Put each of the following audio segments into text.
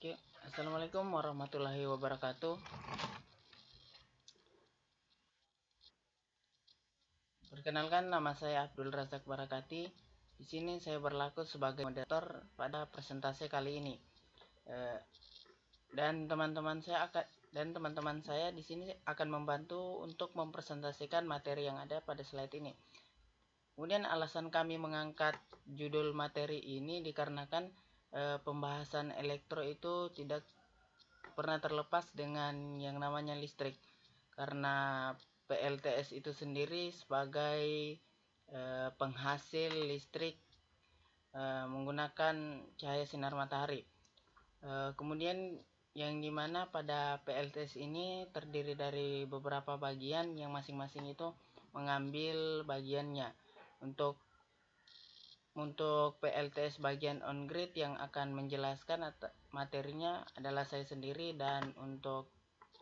Oke, Assalamualaikum warahmatullahi wabarakatuh. Perkenalkan, nama saya Abdul Razak Barakati. Di sini saya berlaku sebagai moderator pada presentasi kali ini. Dan teman-teman saya di sini akan membantu untuk mempresentasikan materi yang ada pada slide ini. Kemudian alasan kami mengangkat judul materi ini dikarenakan pembahasan elektro itu tidak pernah terlepas dengan yang namanya listrik, karena PLTS itu sendiri sebagai penghasil listrik menggunakan cahaya sinar matahari. Kemudian yang dimana pada PLTS ini terdiri dari beberapa bagian yang masing-masing itu mengambil bagiannya. Untuk PLTS bagian on grid yang akan menjelaskan materinya adalah saya sendiri, dan untuk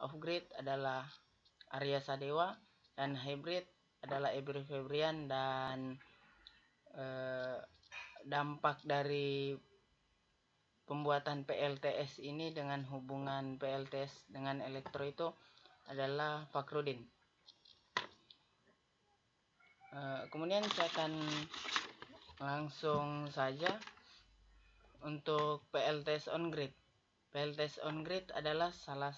off grid adalah Arya Sadewa, dan hybrid adalah Ebri Febrian. Dan dampak dari pembuatan PLTS ini dengan hubungan PLTS dengan elektro itu adalah Fakrudin. Kemudian saya akan langsung saja untuk PLTS on grid. PLTS on grid adalah salah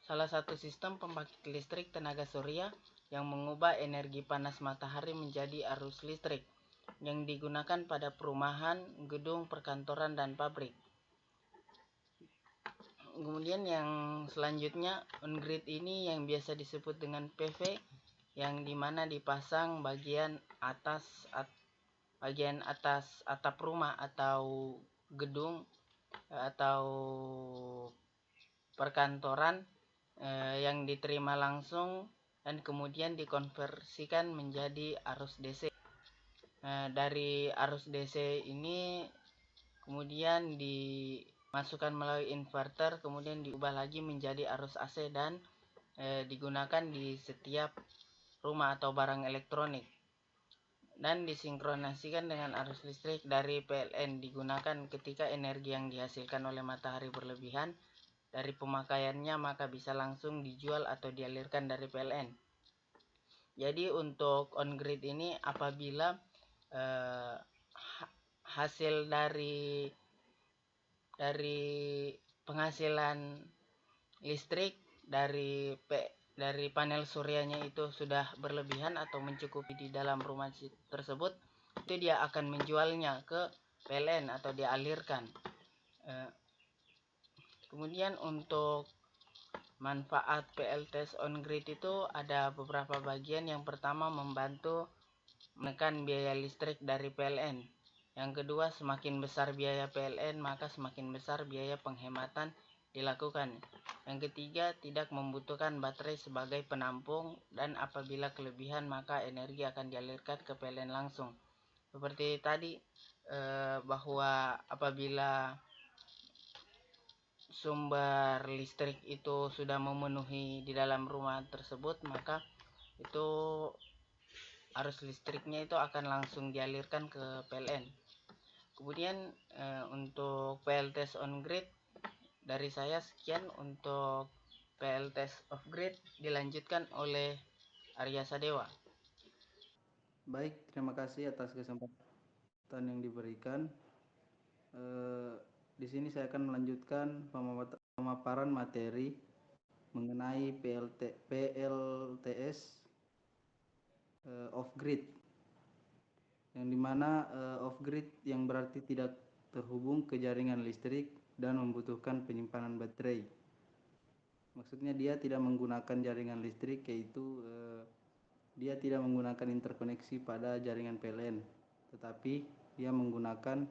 satu sistem pembangkit listrik tenaga surya yang mengubah energi panas matahari menjadi arus listrik yang digunakan pada perumahan, gedung, perkantoran, dan pabrik. Kemudian yang selanjutnya, on grid ini yang biasa disebut dengan PV, yang dimana dipasang bagian atas atap rumah atau gedung atau perkantoran yang diterima langsung dan kemudian dikonversikan menjadi arus DC. Dari arus DC ini kemudian dimasukkan melalui inverter, kemudian diubah lagi menjadi arus AC dan digunakan di setiap rumah atau barang elektronik, dan disinkronasikan dengan arus listrik dari PLN. Digunakan ketika energi yang dihasilkan oleh matahari berlebihan dari pemakaiannya, maka bisa langsung dijual atau dialirkan dari PLN. Jadi untuk on grid ini apabila hasil dari penghasilan listrik dari panel suryanya itu sudah berlebihan atau mencukupi di dalam rumah tersebut, itu dia akan menjualnya ke PLN atau dialirkan. Kemudian untuk manfaat PLTS on grid itu ada beberapa bagian. Yang pertama, membantu menekan biaya listrik dari PLN. Yang kedua, semakin besar biaya PLN maka semakin besar biaya penghematan dilakukan. Yang ketiga, tidak membutuhkan baterai sebagai penampung, dan apabila kelebihan maka energi akan dialirkan ke PLN langsung. Seperti tadi bahwa apabila sumber listrik itu sudah memenuhi di dalam rumah tersebut, maka itu arus listriknya itu akan langsung dialirkan ke PLN. Kemudian untuk PLTS on grid dari saya sekian. Untuk PLTS off grid dilanjutkan oleh Arya Sadewa. Baik, terima kasih atas kesempatan yang diberikan. Di sini saya akan melanjutkan pemaparan materi mengenai PLTS off grid, yang dimana off grid yang berarti tidak terhubung ke jaringan listrik dan membutuhkan penyimpanan baterai. Maksudnya dia tidak menggunakan jaringan listrik, yaitu dia tidak menggunakan interkoneksi pada jaringan PLN, tetapi dia menggunakan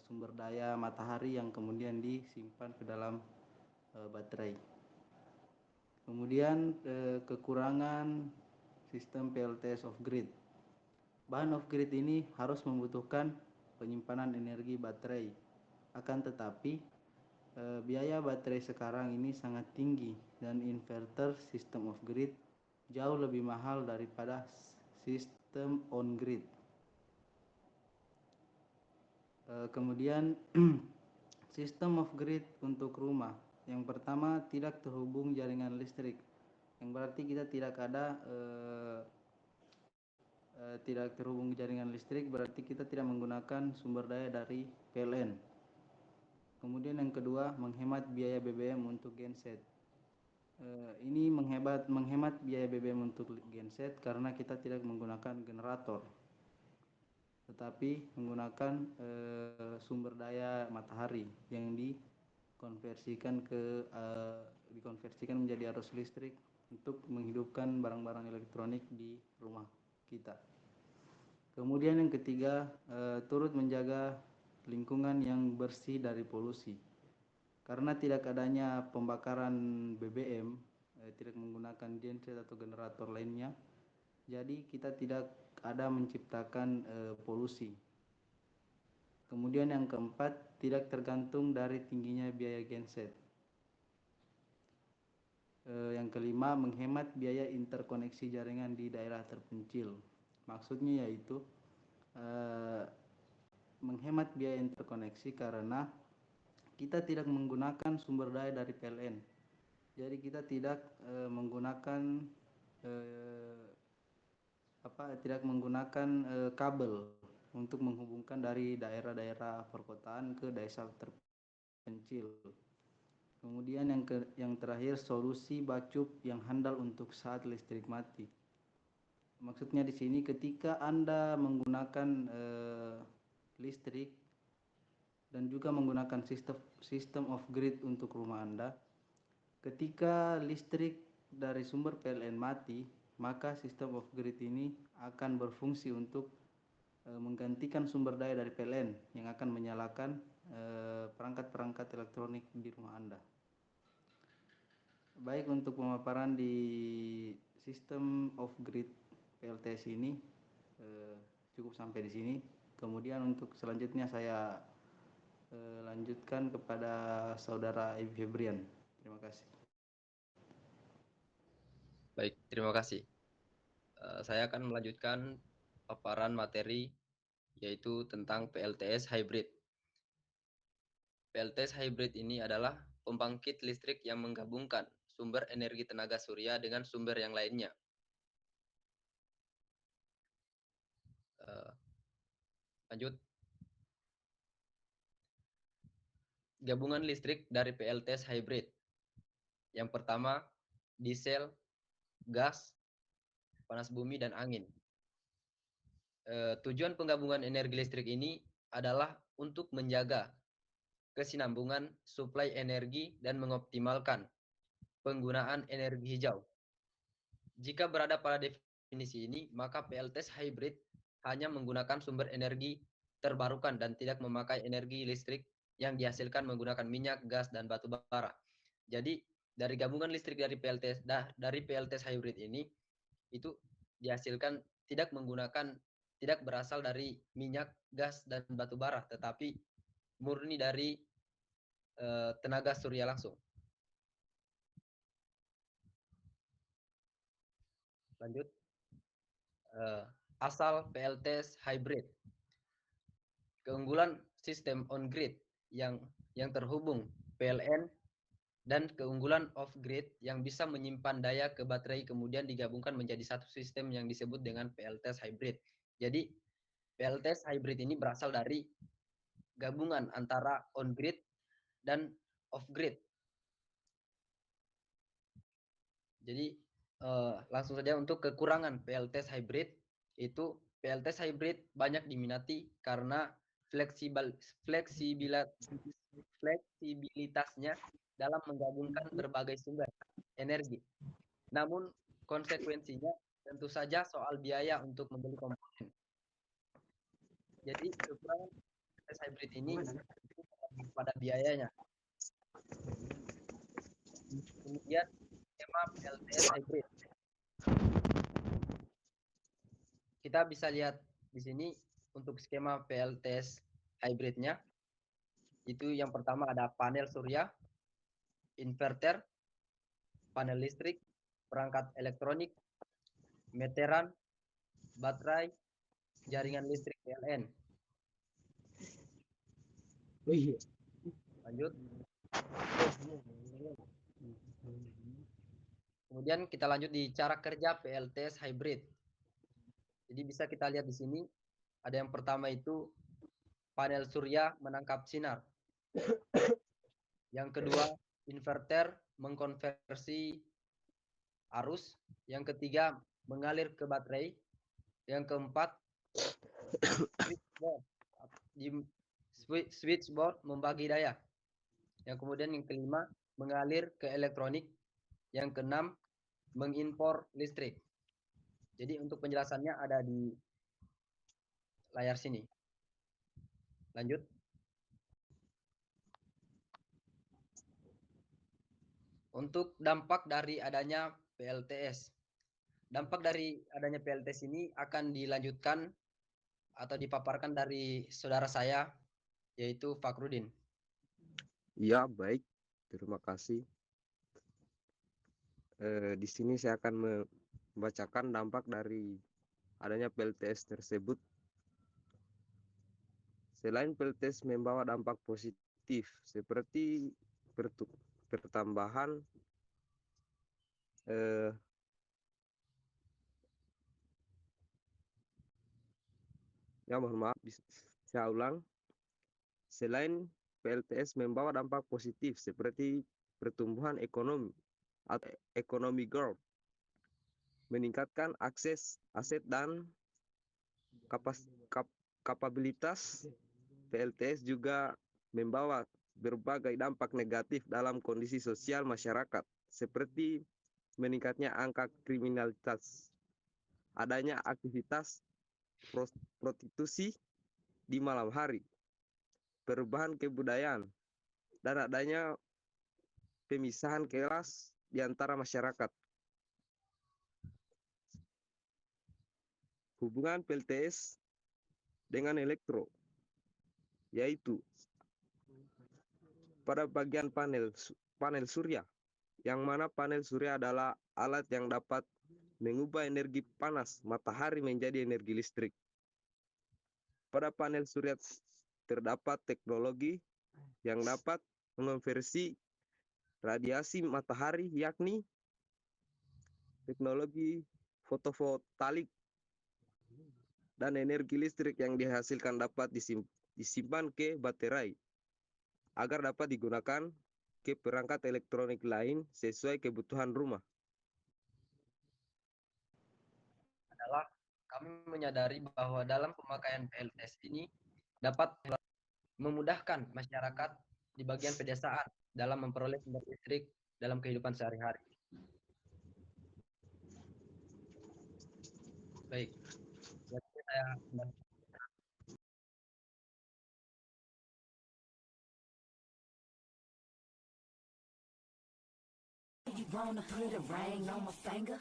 sumber daya matahari yang kemudian disimpan ke dalam baterai. Kemudian kekurangan sistem PLTS off grid. Bahan off grid ini harus membutuhkan penyimpanan energi baterai. Akan tetapi biaya baterai sekarang ini sangat tinggi, dan inverter sistem off grid jauh lebih mahal daripada sistem on grid. Kemudian Sistem off grid untuk rumah. Yang pertama, tidak terhubung jaringan listrik. Yang berarti kita tidak ada tidak terhubung jaringan listrik, berarti kita tidak menggunakan sumber daya dari PLN. Kemudian yang kedua, menghemat biaya BBM untuk genset. Ini menghemat biaya BBM untuk genset karena kita tidak menggunakan generator, tetapi menggunakan sumber daya matahari yang dikonversikan menjadi arus listrik untuk menghidupkan barang-barang elektronik di rumah kita. Kemudian yang ketiga, turut menjaga lingkungan yang bersih dari polusi. Karena tidak adanya pembakaran BBM, tidak menggunakan genset atau generator lainnya, jadi kita tidak ada menciptakan polusi. Kemudian yang keempat, tidak tergantung dari tingginya biaya genset. Yang kelima, menghemat biaya interkoneksi jaringan di daerah terpencil. Maksudnya yaitu menghemat biaya interkoneksi karena kita tidak menggunakan sumber daya dari PLN. Jadi kita tidak menggunakan kabel untuk menghubungkan dari daerah-daerah perkotaan ke desa terpencil. Kemudian yang terakhir, solusi backup yang handal untuk saat listrik mati. Maksudnya di sini ketika Anda menggunakan listrik dan juga menggunakan sistem off grid untuk rumah Anda, ketika listrik dari sumber PLN mati, maka sistem off grid ini akan berfungsi untuk menggantikan sumber daya dari PLN yang akan menyalakan perangkat-perangkat elektronik di rumah Anda. Baik, untuk pemaparan di sistem off grid PLTS ini cukup sampai di sini. Kemudian untuk selanjutnya saya lanjutkan kepada saudara Ibu Febrian. Terima kasih. Baik, terima kasih. Saya akan melanjutkan paparan materi yaitu tentang PLTS hybrid. PLTS hybrid ini adalah pembangkit listrik yang menggabungkan sumber energi tenaga surya dengan sumber yang lainnya. Lanjut. Gabungan listrik dari PLTS hybrid. Yang pertama, diesel, gas, panas bumi, dan angin. Tujuan penggabungan energi listrik ini adalah untuk menjaga kesinambungan suplai energi dan mengoptimalkan penggunaan energi hijau. Jika berada pada definisi ini, maka PLTS hybrid hanya menggunakan sumber energi terbarukan dan tidak memakai energi listrik yang dihasilkan menggunakan minyak, gas, dan batu bara. Jadi dari gabungan listrik dari PLTS hybrid ini itu dihasilkan tidak berasal dari minyak, gas, dan batu bara, tetapi murni dari tenaga surya langsung. Lanjut. Asal PLTS hybrid. Keunggulan sistem on-grid yang terhubung PLN dan keunggulan off-grid yang bisa menyimpan daya ke baterai kemudian digabungkan menjadi satu sistem yang disebut dengan PLTS hybrid. Jadi PLTS hybrid ini berasal dari gabungan antara on-grid dan off-grid. Jadi langsung saja untuk kekurangan PLTS hybrid itu PLTS hybrid banyak diminati karena fleksibilitasnya dalam menggabungkan berbagai sumber energi. Namun konsekuensinya tentu saja soal biaya untuk membeli komponen. Jadi kekurangan PLTS hybrid ini pada biayanya. Kemudian skema PLTS hybrid. Kita bisa lihat di sini untuk skema PLTS hybridnya. Itu yang pertama ada panel surya, inverter, panel listrik, perangkat elektronik, meteran, baterai, jaringan listrik PLN. Lanjut. Kemudian kita lanjut di cara kerja PLTS hybrid. Jadi bisa kita lihat di sini ada yang pertama itu panel surya menangkap sinar. Yang kedua, inverter mengkonversi arus. Yang ketiga, mengalir ke baterai. Yang keempat, switchboard membagi daya. Yang kemudian yang kelima, mengalir ke elektronik. Yang keenam, mengimpor listrik. Jadi untuk penjelasannya ada di layar sini. Lanjut. Untuk dampak dari adanya PLTS. Dampak dari adanya PLTS ini akan dilanjutkan atau dipaparkan dari saudara saya, yaitu Fakrudin. Ya, baik. Terima kasih. Di sini saya akan membacakan dampak dari adanya PLTS tersebut. Selain PLTS membawa dampak positif seperti pertambahan mohon maaf, saya ulang. Selain PLTS membawa dampak positif seperti pertumbuhan ekonomi atau ekonomi growth, meningkatkan akses aset dan kapabilitas. PLTS juga membawa berbagai dampak negatif dalam kondisi sosial masyarakat, seperti meningkatnya angka kriminalitas, adanya aktivitas prostitusi di malam hari, perubahan kebudayaan, dan adanya pemisahan kelas di antara masyarakat. Hubungan PLTS dengan elektro, yaitu pada bagian panel surya, yang mana panel surya adalah alat yang dapat mengubah energi panas matahari menjadi energi listrik. Pada panel surya terdapat teknologi yang dapat mengonversi radiasi matahari, yakni teknologi fotovoltaik, dan energi listrik yang dihasilkan dapat disimpan ke baterai agar dapat digunakan ke perangkat elektronik lain sesuai kebutuhan rumah. Adalah kami menyadari bahwa dalam pemakaian PLTS ini dapat memudahkan masyarakat di bagian pedesaan dalam memperoleh sumber listrik dalam kehidupan sehari-hari. Baik. Jadi saya You wanna put a ring on my finger?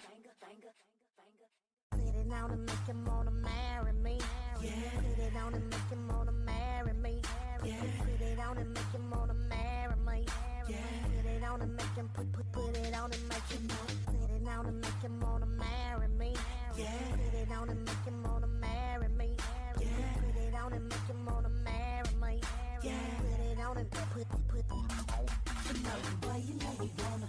Put it on and make him wanna marry me. Yeah. Put it on and make him wanna marry me. Yeah. Put it on and make him wanna marry me. Yeah. Put it on and make him put it on and make him put it on and make him wanna marry me. Yeah. Put it on and make him wanna marry me. Yeah. Put it on and make him wanna marry me. Yeah. Put it on and put it on. You know you wanna.